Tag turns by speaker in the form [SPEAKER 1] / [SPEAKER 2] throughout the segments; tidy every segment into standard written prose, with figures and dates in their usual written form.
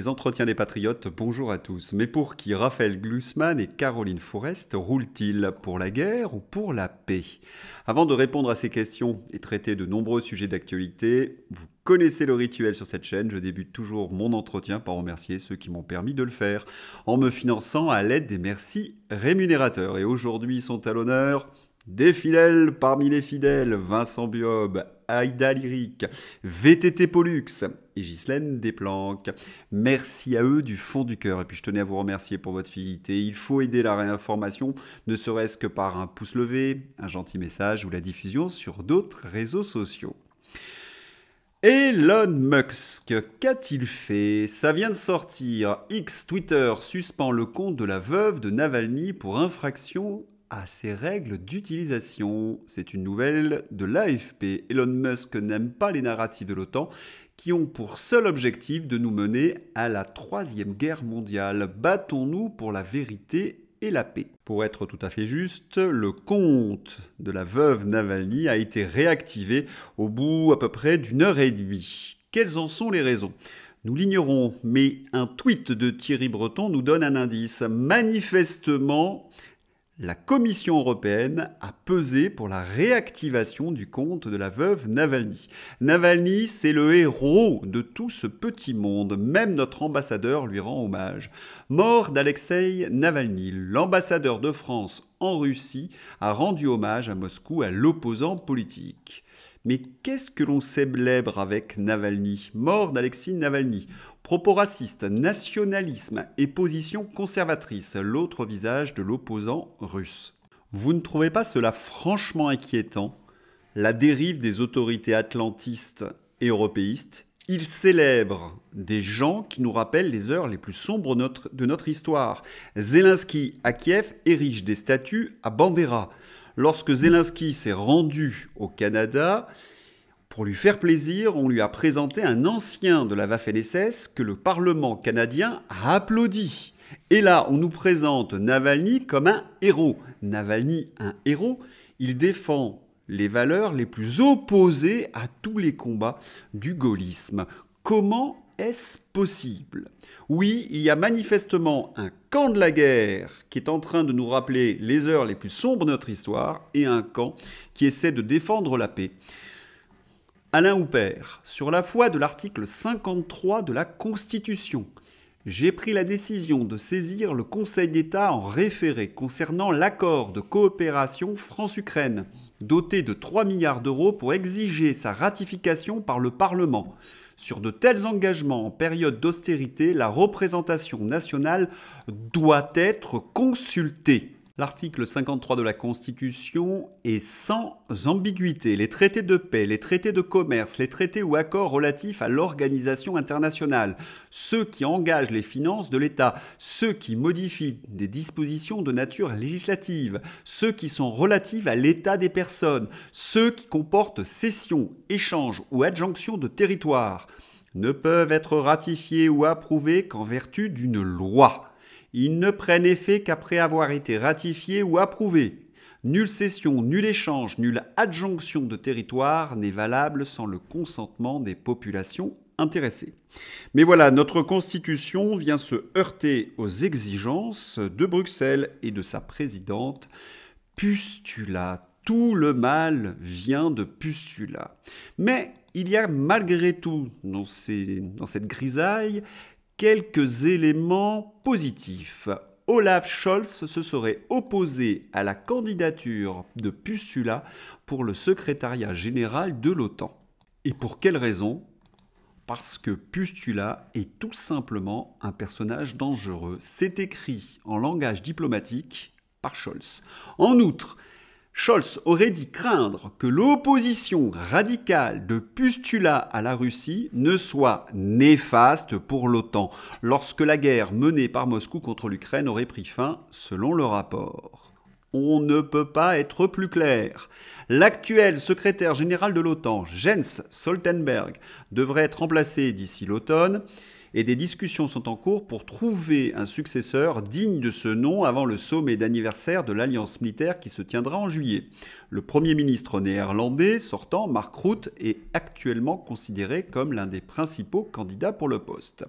[SPEAKER 1] les entretiens des patriotes, bonjour à tous. Mais pour qui Raphaël Glucksmann et Caroline Forest roulent-ils? Pour la guerre ou pour la paix? Avant de répondre à ces questions et traiter de nombreux sujets d'actualité, vous connaissez le rituel sur cette chaîne, je débute toujours mon entretien par remercier ceux qui m'ont permis de le faire, en me finançant à l'aide des merci rémunérateurs. Et aujourd'hui sont à l'honneur des fidèles parmi les fidèles, Vincent Biob, Aïda Lyrique, VTT Pollux et Ghislaine Desplanques. Merci à eux du fond du cœur. Et puis je tenais à vous remercier pour votre fidélité. Il faut aider la réinformation, ne serait-ce que par un pouce levé, un gentil message ou la diffusion sur d'autres réseaux sociaux. Elon Musk, qu'a-t-il fait? Ça vient de sortir. X Twitter suspend le compte de la veuve de Navalny pour infraction à ses règles d'utilisation. C'est une nouvelle de l'AFP. Elon Musk n'aime pas les narratifs de l'OTAN qui ont pour seul objectif de nous mener à la Troisième Guerre mondiale. Battons-nous pour la vérité et la paix. Pour être tout à fait juste, le compte de la veuve Navalny a été réactivé au bout à peu près d'une heure et demie. Quelles en sont les raisons ? Nous l'ignorons, mais un tweet de Thierry Breton nous donne un indice. Manifestement, la Commission européenne a pesé pour la réactivation du compte de la veuve Navalny. Navalny, c'est le héros de tout ce petit monde. Même notre ambassadeur lui rend hommage. Mort d'Alexeï Navalny, l'ambassadeur de France en Russie a rendu hommage à Moscou à l'opposant politique. Mais qu'est-ce que l'on célèbre avec Navalny? Mort d'Alexeï Navalny. Propos racistes, nationalisme et position conservatrice, l'autre visage de l'opposant russe. Vous ne trouvez pas cela franchement inquiétant? La dérive des autorités atlantistes et européistes, ils célèbrent des gens qui nous rappellent les heures les plus sombres de notre histoire. Zelensky à Kiev érige des statues à Bandera. Lorsque Zelensky s'est rendu au Canada, pour lui faire plaisir, on lui a présenté un ancien de la Waffen-SS que le Parlement canadien a applaudi. Et là, on nous présente Navalny comme un héros. Navalny, un héros, il défend les valeurs les plus opposées à tous les combats du gaullisme. Comment est-ce possible? Oui, il y a manifestement un camp de la guerre qui est en train de nous rappeler les heures les plus sombres de notre histoire et un camp qui essaie de défendre la paix. Alain Houpert, sur la foi de l'article 53 de la Constitution, j'ai pris la décision de saisir le Conseil d'État en référé concernant l'accord de coopération France-Ukraine, doté de 3 milliards d'euros pour exiger sa ratification par le Parlement. Sur de tels engagements en période d'austérité, la représentation nationale doit être consultée. L'article 53 de la Constitution est sans ambiguïté. Les traités de paix, les traités de commerce, les traités ou accords relatifs à l'organisation internationale, ceux qui engagent les finances de l'État, ceux qui modifient des dispositions de nature législative, ceux qui sont relatifs à l'état des personnes, ceux qui comportent cession, échange ou adjonction de territoire, ne peuvent être ratifiés ou approuvés qu'en vertu d'une loi. Ils ne prennent effet qu'après avoir été ratifiés ou approuvés. Nulle cession, nul échange, nulle adjonction de territoire n'est valable sans le consentement des populations intéressées. Mais voilà, notre Constitution vient se heurter aux exigences de Bruxelles et de sa présidente Pustulat. Tout le mal vient de Pustulat. Mais il y a malgré tout, dans cette grisaille, quelques éléments positifs. Olaf Scholz se serait opposé à la candidature de Pustulat pour le secrétariat général de l'OTAN. Et pour quelle raison? Parce que Pustulat est tout simplement un personnage dangereux. C'est écrit en langage diplomatique par Scholz. En outre, Scholz aurait dit craindre que l'opposition radicale de Pustulat à la Russie ne soit néfaste pour l'OTAN, lorsque la guerre menée par Moscou contre l'Ukraine aurait pris fin, selon le rapport. On ne peut pas être plus clair. L'actuel secrétaire général de l'OTAN, Jens Stoltenberg, devrait être remplacé d'ici l'automne. Et des discussions sont en cours pour trouver un successeur digne de ce nom avant le sommet d'anniversaire de l'alliance militaire qui se tiendra en juillet. Le Premier ministre néerlandais sortant, Mark Rutte, est actuellement considéré comme l'un des principaux candidats pour le poste.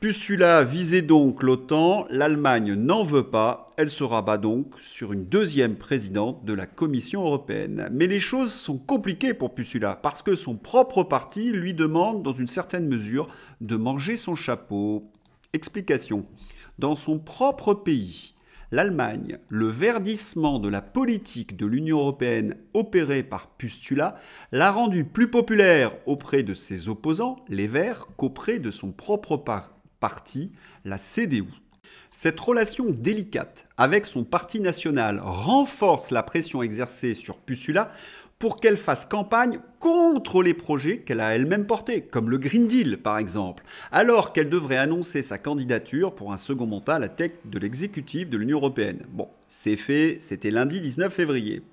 [SPEAKER 1] Pustula visait donc l'OTAN, l'Allemagne n'en veut pas, elle se rabat donc sur une deuxième présidente de la Commission européenne. Mais les choses sont compliquées pour Pustula, parce que son propre parti lui demande, dans une certaine mesure, de manger son chapeau. Explication. Dans son propre pays, l'Allemagne, le verdissement de la politique de l'Union européenne opéré par Pustula l'a rendu plus populaire auprès de ses opposants, les Verts, qu'auprès de son propre parti, la CDU. Cette relation délicate avec son parti national renforce la pression exercée sur Pustula pour qu'elle fasse campagne contre les projets qu'elle a elle-même portés, comme le Green Deal par exemple, alors qu'elle devrait annoncer sa candidature pour un second mandat à la tête de l'exécutif de l'Union européenne. Bon, c'est fait, c'était lundi 19 février.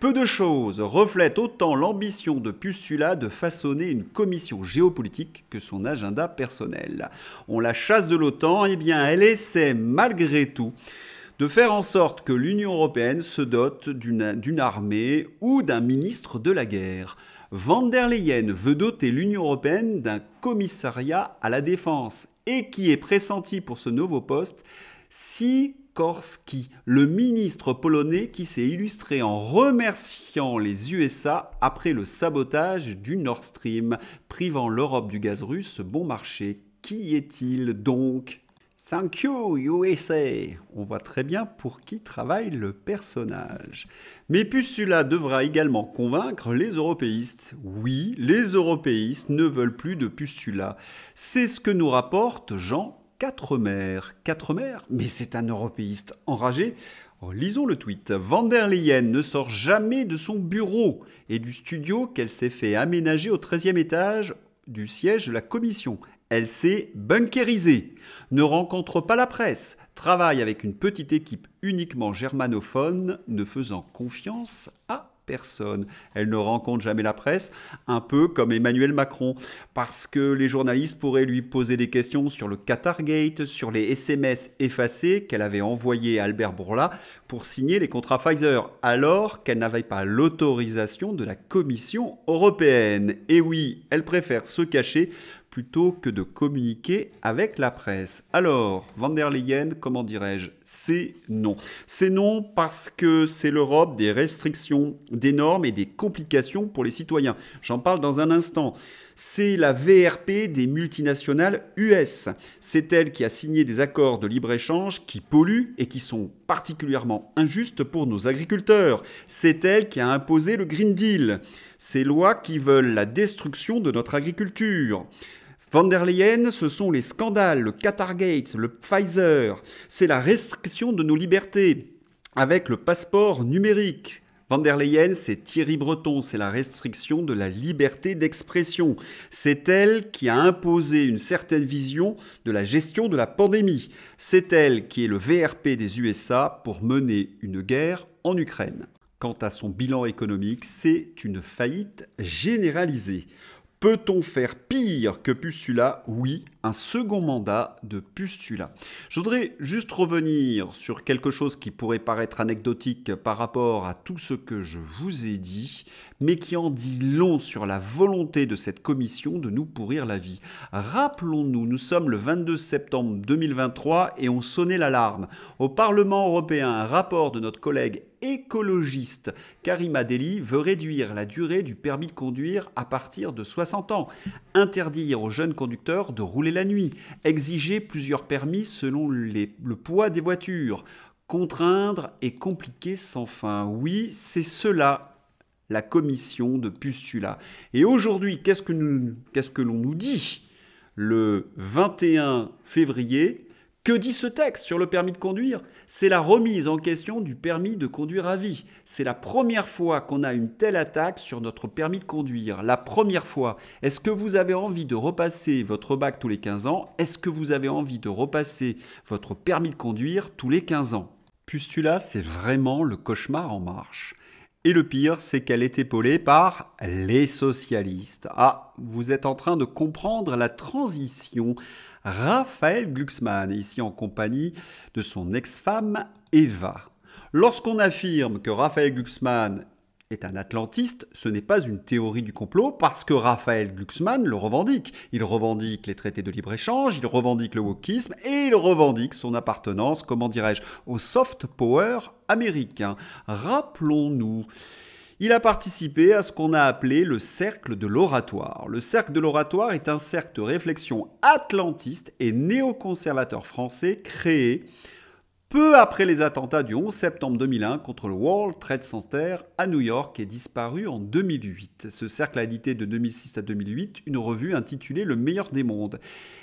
[SPEAKER 1] Peu de choses reflètent autant l'ambition de Pustula de façonner une commission géopolitique que son agenda personnel. On la chasse de l'OTAN, eh bien elle essaie malgré tout de faire en sorte que l'Union européenne se dote d'une armée ou d'un ministre de la guerre. Van der Leyen veut doter l'Union européenne d'un commissariat à la défense et qui est pressenti pour ce nouveau poste Sikorski, le ministre polonais qui s'est illustré en remerciant les USA après le sabotage du Nord Stream, privant l'Europe du gaz russe bon marché. Qui est-il donc ? Thank you, USA. On voit très bien pour qui travaille le personnage. Mais Pustula devra également convaincre les européistes. Oui, les européistes ne veulent plus de Pustula. C'est ce que nous rapporte Jean Quatremer. Quatremer ? Mais c'est un européiste enragé. Oh, lisons le tweet. Van der Leyen ne sort jamais de son bureau et du studio qu'elle s'est fait aménager au 13e étage du siège de la commission. Elle s'est bunkérisée, ne rencontre pas la presse, travaille avec une petite équipe uniquement germanophone, ne faisant confiance à personne. Elle ne rencontre jamais la presse, un peu comme Emmanuel Macron, parce que les journalistes pourraient lui poser des questions sur le Qatargate, sur les SMS effacés qu'elle avait envoyés à Albert Bourla pour signer les contrats Pfizer, alors qu'elle n'avait pas l'autorisation de la Commission européenne. Et oui, elle préfère se cacher plutôt que de communiquer avec la presse. Alors, Van der Leyen, comment dirais-je ? C'est non. C'est non parce que c'est l'Europe des restrictions, des normes et des complications pour les citoyens. J'en parle dans un instant. C'est la VRP des multinationales US. C'est elle qui a signé des accords de libre-échange qui polluent et qui sont particulièrement injustes pour nos agriculteurs. C'est elle qui a imposé le Green Deal. Ces lois qui veulent la destruction de notre agriculture. Van der Leyen, ce sont les scandales, le Qatargate, le Pfizer. C'est la restriction de nos libertés avec le passeport numérique. Van der Leyen, c'est Thierry Breton, c'est la restriction de la liberté d'expression. C'est elle qui a imposé une certaine vision de la gestion de la pandémie. C'est elle qui est le VRP des USA pour mener une guerre en Ukraine. Quant à son bilan économique, c'est une faillite généralisée. Peut-on faire pire que Pustula ? Oui, un second mandat de Pustula. Je voudrais juste revenir sur quelque chose qui pourrait paraître anecdotique par rapport à tout ce que je vous ai dit, mais qui en dit long sur la volonté de cette commission de nous pourrir la vie. Rappelons-nous, nous sommes le 22 septembre 2023 et on sonnait l'alarme. Au Parlement européen, un rapport de notre collègue écologiste Karima Delli veut réduire la durée du permis de conduire à partir de 60 ans, interdire aux jeunes conducteurs de rouler la nuit, exiger plusieurs permis selon le poids des voitures, contraindre et compliquer sans fin. Oui, c'est cela la commission de Pustula. Et aujourd'hui, qu'est-ce que l'on nous dit le 21 février ? Que dit ce texte sur le permis de conduire ? C'est la remise en question du permis de conduire à vie. C'est la première fois qu'on a une telle attaque sur notre permis de conduire. La première fois. Est-ce que vous avez envie de repasser votre bac tous les 15 ans ? Est-ce que vous avez envie de repasser votre permis de conduire tous les 15 ans ? Pustula, c'est vraiment le cauchemar en marche. Et le pire, c'est qu'elle est épaulée par les socialistes. Ah, vous êtes en train de comprendre la transition. Raphaël Glucksmann, ici en compagnie de son ex-femme Eva. Lorsqu'on affirme que Raphaël Glucksmann est un atlantiste, ce n'est pas une théorie du complot parce que Raphaël Glucksmann le revendique. Il revendique les traités de libre-échange, il revendique le wokisme et il revendique son appartenance, comment dirais-je, au soft power américain. Rappelons-nous, il a participé à ce qu'on a appelé le cercle de l'oratoire. Le cercle de l'oratoire est un cercle de réflexion atlantiste et néoconservateur français créé peu après les attentats du 11 septembre 2001 contre le World Trade Center à New York et disparu en 2008. Ce cercle a édité de 2006 à 2008 une revue intitulée Le meilleur des mondes.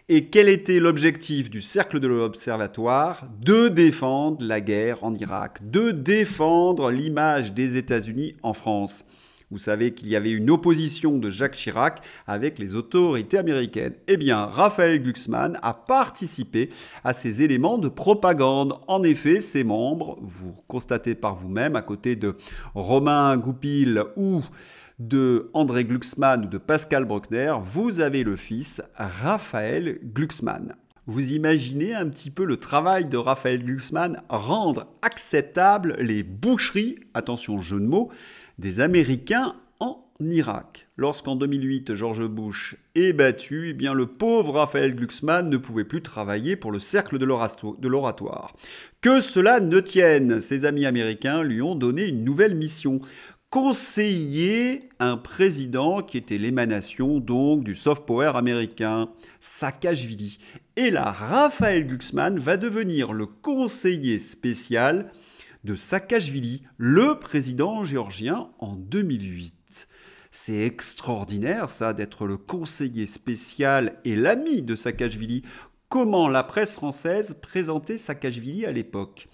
[SPEAKER 1] Et quel était l'objectif du cercle de l'observatoire? De défendre la guerre en Irak, de défendre l'image des États-Unis en France. Vous savez qu'il y avait une opposition de Jacques Chirac avec les autorités américaines. Eh bien, Raphaël Glucksmann a participé à ces éléments de propagande. En effet, ses membres, vous constatez par vous-même, à côté de Romain Goupil ou de André Glucksmann ou de Pascal Bruckner, vous avez le fils Raphaël Glucksmann. Vous imaginez un petit peu le travail de Raphaël Glucksmann, rendre acceptables les boucheries, attention jeu de mots, des Américains en Irak. Lorsqu'en 2008, George Bush est battu, eh bien le pauvre Raphaël Glucksmann ne pouvait plus travailler pour le cercle de l'oratoire. Que cela ne tienne, ses amis américains lui ont donné une nouvelle mission. Conseiller un président qui était l'émanation donc du soft power américain, Saakashvili. Et là, Raphaël Glucksmann va devenir le conseiller spécial de Saakashvili, le président géorgien en 2008. C'est extraordinaire ça d'être le conseiller spécial et l'ami de Saakashvili. Comment la presse française présentait Saakashvili à l'époque?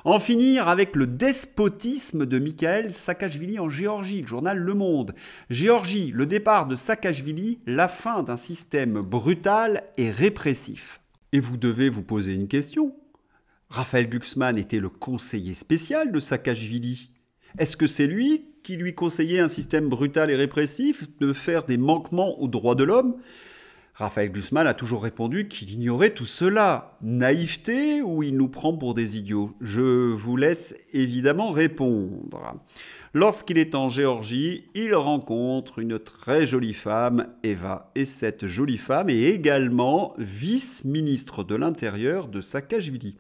[SPEAKER 1] En finir avec le despotisme de Mikhail Saakashvili en Géorgie, le journal Le Monde. Géorgie, le départ de Saakashvili, la fin d'un système brutal et répressif. Et vous devez vous poser une question. Raphaël Glucksmann était le conseiller spécial de Saakashvili. Est-ce que c'est lui qui lui conseillait un système brutal et répressif, de faire des manquements aux droits de l'homme? Raphaël Glucksmann a toujours répondu qu'il ignorait tout cela. Naïveté ou il nous prend pour des idiots? Je vous laisse évidemment répondre. Lorsqu'il est en Géorgie, il rencontre une très jolie femme, Eva. Et cette jolie femme est également vice-ministre de l'Intérieur de Saakashvili.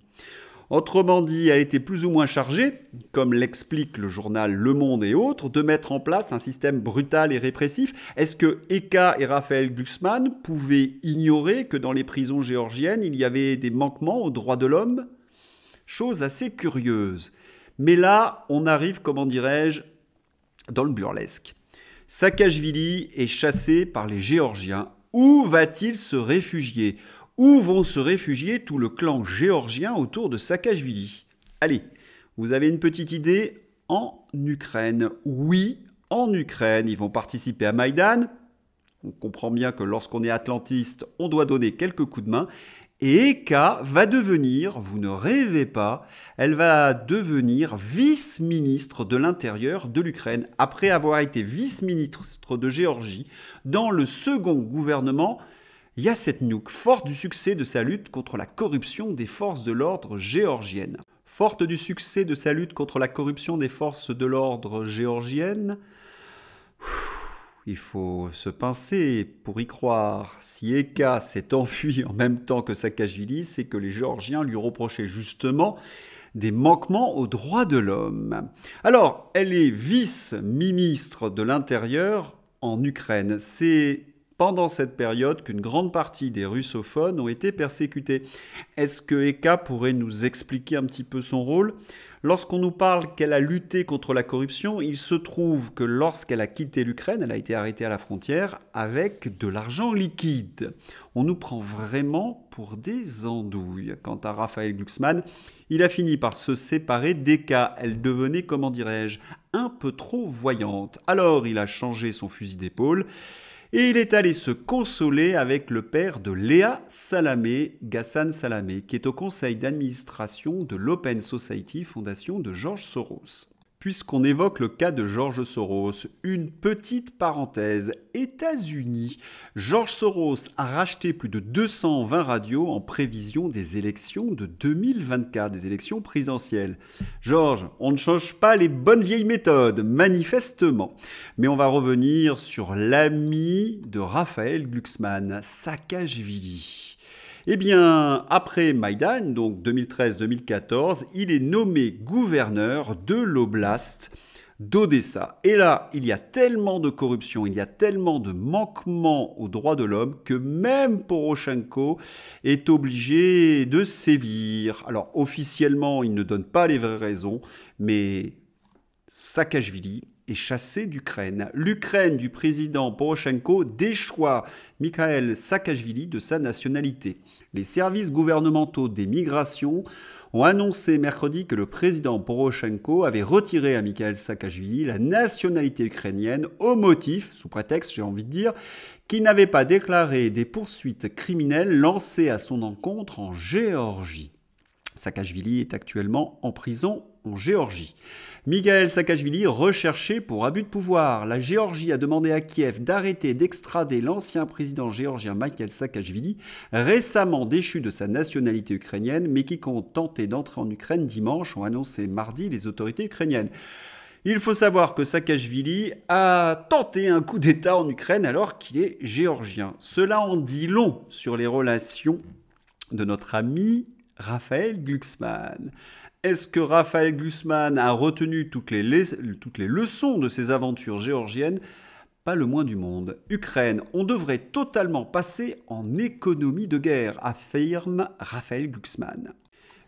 [SPEAKER 1] Autrement dit, elle était plus ou moins chargée, comme l'explique le journal Le Monde et autres, de mettre en place un système brutal et répressif. Est-ce que Eka et Raphaël Glucksmann pouvaient ignorer que dans les prisons géorgiennes, il y avait des manquements aux droits de l'homme? Chose assez curieuse. Mais là, on arrive, comment dirais-je, dans le burlesque. Saakashvili est chassé par les Géorgiens. Où va-t-il se réfugier? Où vont se réfugier tout le clan géorgien autour de Saakashvili? Allez, vous avez une petite idée? En Ukraine. Oui, en Ukraine. Ils vont participer à Maïdan. On comprend bien que lorsqu'on est atlantiste, on doit donner quelques coups de main. Et Eka va devenir, vous ne rêvez pas, elle va devenir vice-ministre de l'Intérieur de l'Ukraine, après avoir été vice-ministre de Géorgie dans le second gouvernement Yatsenyuk, forte du succès de sa lutte contre la corruption des forces de l'ordre géorgiennes. Forte du succès de sa lutte contre la corruption des forces de l'ordre géorgiennes, il faut se pincer pour y croire. Si Eka s'est enfui en même temps que Saakashvili, c'est que les Géorgiens lui reprochaient justement des manquements aux droits de l'homme. Alors, elle est vice-ministre de l'Intérieur en Ukraine. C'est pendant cette période qu'une grande partie des russophones ont été persécutés. Est-ce que Eka pourrait nous expliquer un petit peu son rôle? Lorsqu'on nous parle qu'elle a lutté contre la corruption, il se trouve que lorsqu'elle a quitté l'Ukraine, elle a été arrêtée à la frontière avec de l'argent liquide. On nous prend vraiment pour des andouilles. Quant à Raphaël Glucksmann, il a fini par se séparer d'Eka. Elle devenait, comment dirais-je, un peu trop voyante. Alors il a changé son fusil d'épaule et il est allé se consoler avec le père de Léa Salamé, Ghassan Salamé, qui est au conseil d'administration de l'Open Society, fondation de George Soros. Puisqu'on évoque le cas de George Soros, une petite parenthèse. États-Unis, George Soros a racheté plus de 220 radios en prévision des élections de 2024, des élections présidentielles. George, on ne change pas les bonnes vieilles méthodes, manifestement. Mais on va revenir sur l'ami de Raphaël Glucksmann, Saakashvili. Eh bien, après Maïdan, donc 2013-2014, il est nommé gouverneur de l'oblast d'Odessa. Et là, il y a tellement de corruption, il y a tellement de manquements aux droits de l'homme que même Poroshenko est obligé de sévir. Alors, officiellement, il ne donne pas les vraies raisons, mais Saakashvili est chassé d'Ukraine. L'Ukraine du président Poroshenko déchoit Mikhail Saakashvili de sa nationalité. Les services gouvernementaux des migrations ont annoncé mercredi que le président Poroshenko avait retiré à Mikhail Saakashvili la nationalité ukrainienne au motif, sous prétexte j'ai envie de dire, qu'il n'avait pas déclaré des poursuites criminelles lancées à son encontre en Géorgie. Saakashvili est actuellement en prison en Géorgie. Mikhail Saakashvili recherché pour abus de pouvoir. La Géorgie a demandé à Kiev d'arrêter d'extrader l'ancien président géorgien Mikhail Saakashvili, récemment déchu de sa nationalité ukrainienne, mais qui compte tenter d'entrer en Ukraine dimanche, ont annoncé mardi les autorités ukrainiennes. Il faut savoir que Saakashvili a tenté un coup d'État en Ukraine alors qu'il est géorgien. Cela en dit long sur les relations de notre ami Raphaël Glucksmann. Est-ce que Raphaël Glucksmann a retenu toutes les leçons de ses aventures géorgiennes? Pas le moins du monde. Ukraine, on devrait totalement passer en économie de guerre, affirme Raphaël Glucksmann.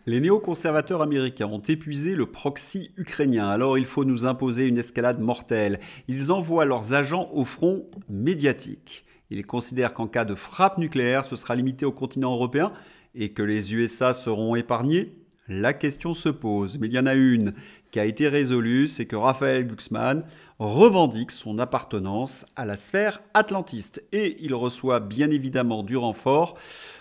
[SPEAKER 1] Les néoconservateurs américains ont épuisé le proxy ukrainien, alors il faut nous imposer une escalade mortelle. Ils envoient leurs agents au front médiatique. Ils considèrent qu'en cas de frappe nucléaire, ce sera limité au continent européen et que les USA seront épargnés. La question se pose, mais il y en a une qui a été résolue, c'est que Raphaël Glucksmann revendique son appartenance à la sphère atlantiste. Et il reçoit bien évidemment du renfort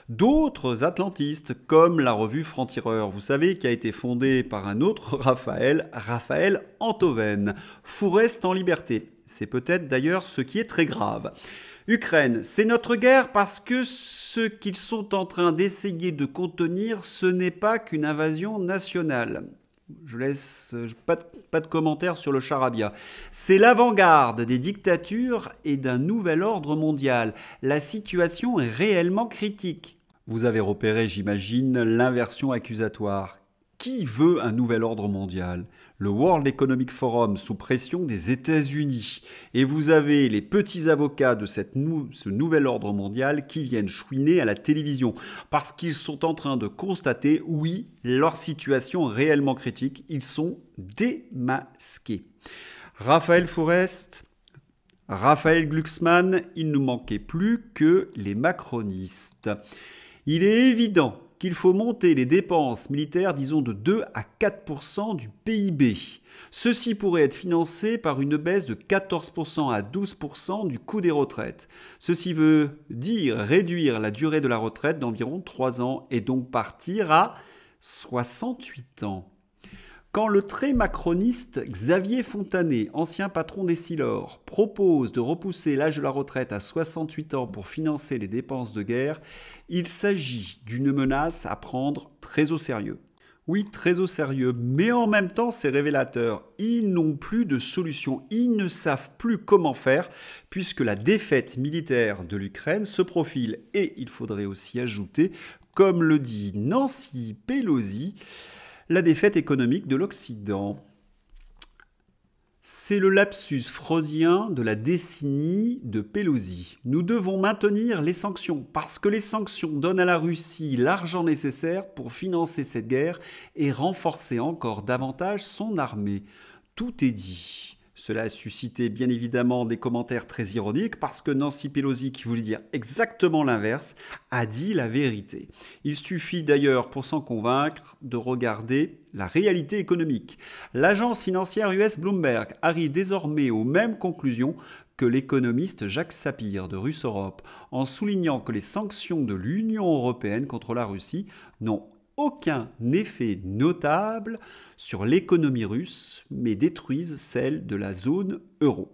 [SPEAKER 1] d'autres atlantistes, comme la revue Franc-Tireur, vous savez, qui a été fondée par un autre Raphaël, Raphaël Enthoven. Fourest en liberté. C'est peut-être d'ailleurs ce qui est très grave. Ukraine, c'est notre guerre parce que ce qu'ils sont en train d'essayer de contenir, ce n'est pas qu'une invasion nationale. Je laisse pas de commentaires sur le charabia. C'est l'avant-garde des dictatures et d'un nouvel ordre mondial. La situation est réellement critique. Vous avez repéré, j'imagine, l'inversion accusatoire. Qui veut un nouvel ordre mondial ? Le World Economic Forum sous pression des États-Unis. Et vous avez les petits avocats de ce nouvel ordre mondial qui viennent chouiner à la télévision parce qu'ils sont en train de constater, oui, leur situation est réellement critique. Ils sont démasqués. Raphaël Fourest, Raphaël Glucksmann, il ne manquait plus que les macronistes. Il est évident qu'il faut monter les dépenses militaires, disons, de 2 à 4% du PIB. Ceci pourrait être financé par une baisse de 14% à 12% du coût des retraites. Ceci veut dire réduire la durée de la retraite d'environ 3 ans et donc partir à 68 ans. Quand le très macroniste Xavier Fontanet, ancien patron des Silor, propose de repousser l'âge de la retraite à 68 ans pour financer les dépenses de guerre, il s'agit d'une menace à prendre très au sérieux. Oui, très au sérieux, mais en même temps, c'est révélateur. Ils n'ont plus de solution, ils ne savent plus comment faire, puisque la défaite militaire de l'Ukraine se profile. Et il faudrait aussi ajouter, comme le dit Nancy Pelosi, la défaite économique de l'Occident. C'est le lapsus freudien de la décennie de Pelosi. Nous devons maintenir les sanctions parce que les sanctions donnent à la Russie l'argent nécessaire pour financer cette guerre et renforcer encore davantage son armée. Tout est dit. Cela a suscité bien évidemment des commentaires très ironiques parce que Nancy Pelosi, qui voulait dire exactement l'inverse, a dit la vérité. Il suffit d'ailleurs pour s'en convaincre de regarder la réalité économique. L'agence financière US Bloomberg arrive désormais aux mêmes conclusions que l'économiste Jacques Sapir de Russe Europe, en soulignant que les sanctions de l'Union européenne contre la Russie n'ont aucun effet notable sur l'économie russe, mais détruisent celle de la zone euro.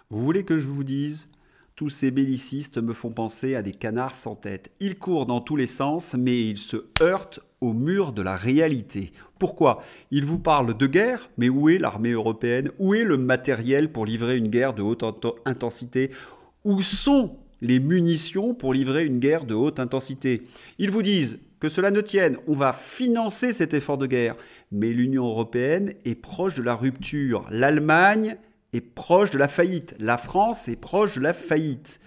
[SPEAKER 1] Vous voulez que je vous dise ? Tous ces bellicistes me font penser à des canards sans tête. Ils courent dans tous les sens, mais ils se heurtent au mur de la réalité. Pourquoi ? Ils vous parlent de guerre, mais où est l'armée européenne ? Où est le matériel pour livrer une guerre de haute intensité ? Où sont les munitions pour livrer une guerre de haute intensité ? Ils vous disent que cela ne tienne, on va financer cet effort de guerre. Mais l'Union européenne est proche de la rupture. L'Allemagne est proche de la faillite. La France est proche de la faillite.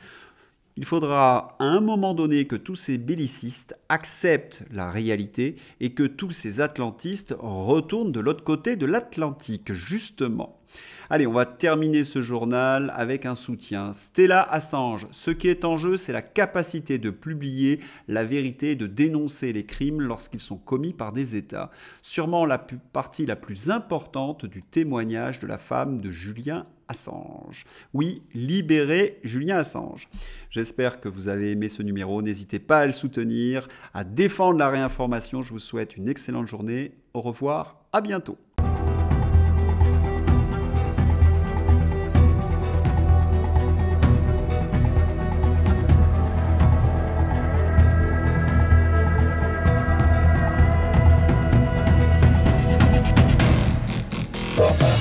[SPEAKER 1] Il faudra à un moment donné que tous ces bellicistes acceptent la réalité et que tous ces atlantistes retournent de l'autre côté de l'Atlantique, justement. Allez, on va terminer ce journal avec un soutien. Stella Assange, ce qui est en jeu, c'est la capacité de publier la vérité, de dénoncer les crimes lorsqu'ils sont commis par des États. Sûrement la partie la plus importante du témoignage de la femme de Julian Assange. Oui, libérez Julian Assange. J'espère que vous avez aimé ce numéro. N'hésitez pas à le soutenir, à défendre la réinformation. Je vous souhaite une excellente journée. Au revoir, à bientôt.
[SPEAKER 2] Bye.